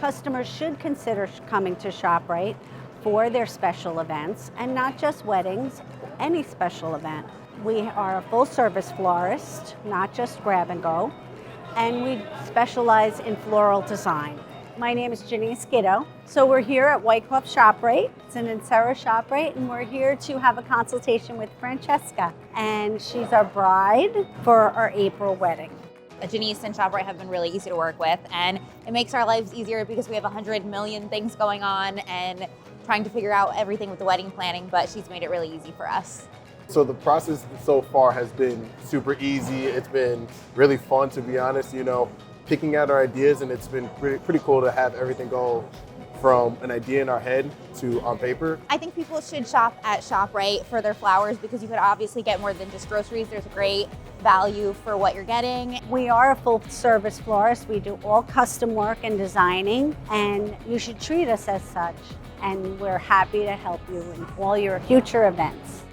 customers should consider coming to ShopRite for their special events, and not just weddings, any special event. We are a full-service florist, not just grab and go, and we specialize in floral design. My name is Janice Gitto. So we're here at Wyckoff ShopRite. It's an Insera ShopRite, and we're here to have a consultation with Francesca. And she's our bride for our April wedding. Janice and ShopRite have been really easy to work with, and it makes our lives easier because we have 100 million things going on and trying to figure out everything with the wedding planning, but she's made it really easy for us. So the process so far has been super easy. It's been really fun, to be honest, picking out our ideas, and it's been pretty cool to have everything go from an idea in our head to on paper. I think people should shop at ShopRite for their flowers because you could obviously get more than just groceries. There's a great value for what you're getting. We are a full service florist. We do all custom work and designing, and you should treat us as such. And we're happy to help you in all your future events.